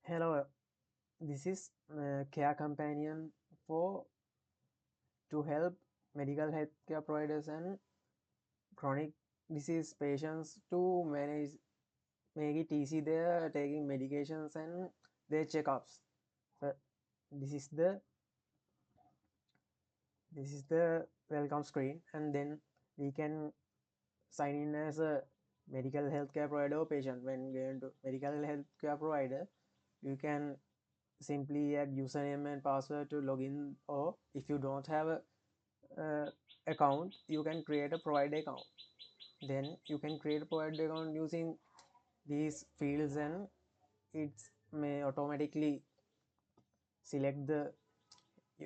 Hello, this is Care Companion for to help medical healthcare providers and chronic disease patients to make it easy their taking medications and their checkups. So this is the welcome screen, and then we can sign in as a medical healthcare provider or patient. When going to medical healthcare provider, you can simply add username and password to login, or if you don't have a account, you can create a provider account. Then you can create a provider account using these fields, and it may automatically select the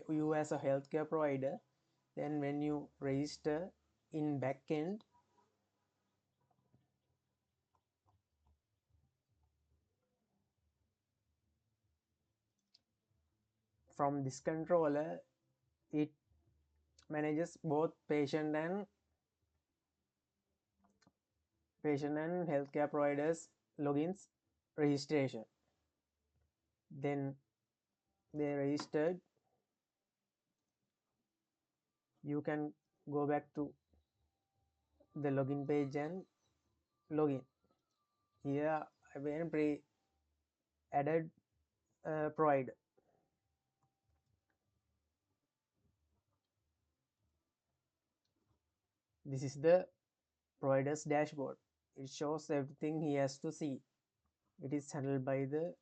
you as a healthcare provider. Then when you register in backend, from this controller, it manages both patient and healthcare providers logins registration. Then they registered, you can go back to the login page and login. Here I will pre added provider. This is the provider's dashboard. It shows everything he has to see. It is handled by the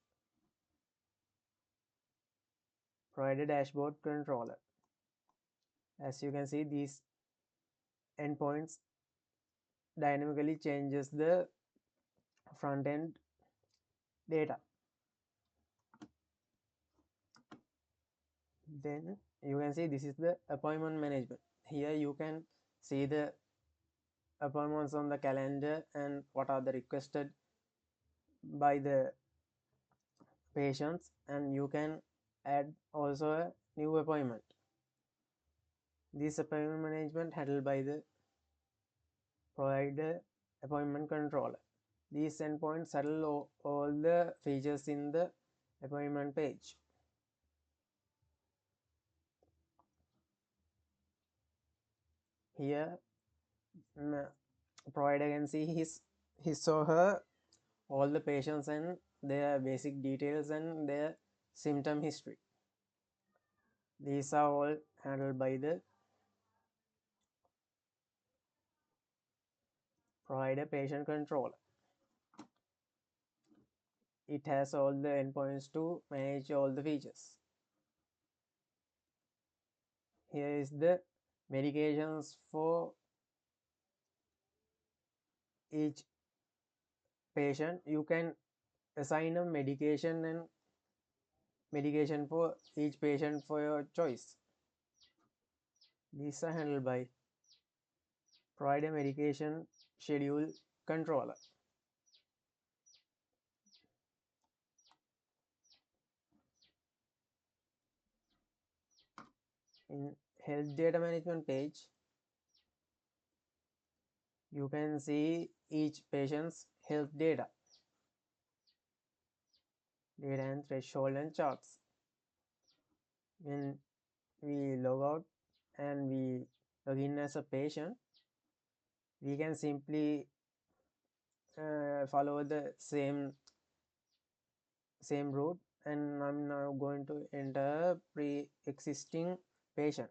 provider dashboard controller. As you can see, these endpoints dynamically changes the front end data. Then you can see this is the appointment management. Here you can see the appointments on the calendar and what are the requested by the patients, and you can add also a new appointment. This appointment management handled by the provider appointment controller. These endpoints handle all the features in the appointment page. Here provider can see his or her all the patients and their basic details and their symptom history. These are all handled by the provider patient controller. It has all the endpoints to manage all the features. Here is the medications for each patient. You can assign a medication for each patient for your choice. These are handled by provider medication schedule controller. In health data management page, you can see each patient's health data and threshold and charts. When we log out and we log in as a patient, we can simply follow the same route, and I'm now going to enter pre-existing patient.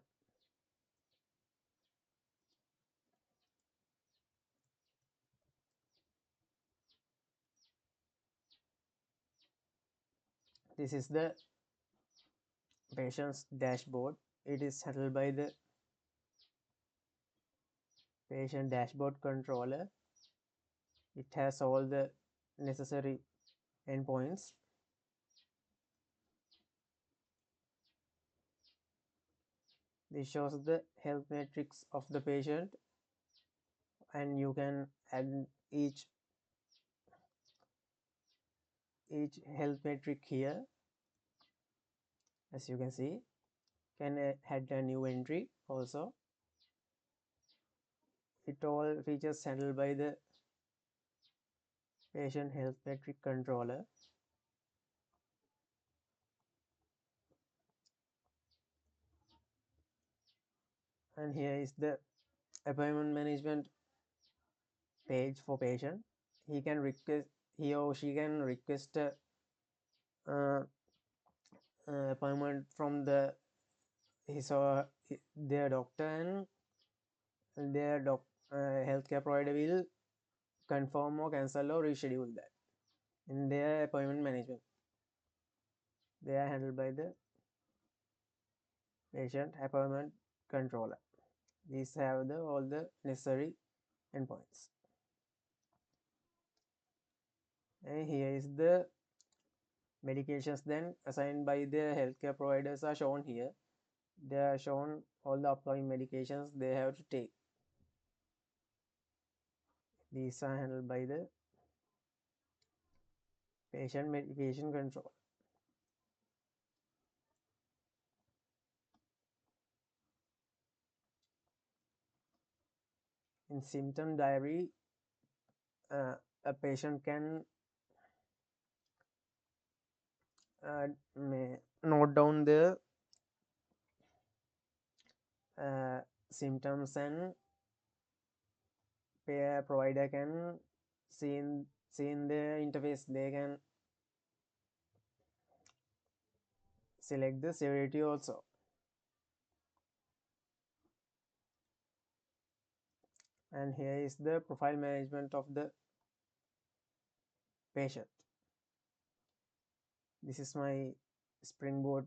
This is the patient's dashboard. It is handled by the patient dashboard controller. It has all the necessary endpoints. This shows the health metrics of the patient, and you can add each health metric here. As you can see, can add a new entry also. It all features handled by the patient health metric controller. And here is the appointment management page for patient. He or she can request a uh, appointment from his or their doctor, and their healthcare provider will confirm or cancel or reschedule that in their appointment management. They are handled by the patient appointment controller. These have all the necessary endpoints. And here is the medications then assigned by the healthcare providers are shown here. They are shown all the upcoming medications they have to take. These are handled by the patient medication control. In symptom diary, a patient can note down the symptoms, and provider can see in the interface they can select the severity also. And here is the profile management of the patient. This is my Springboard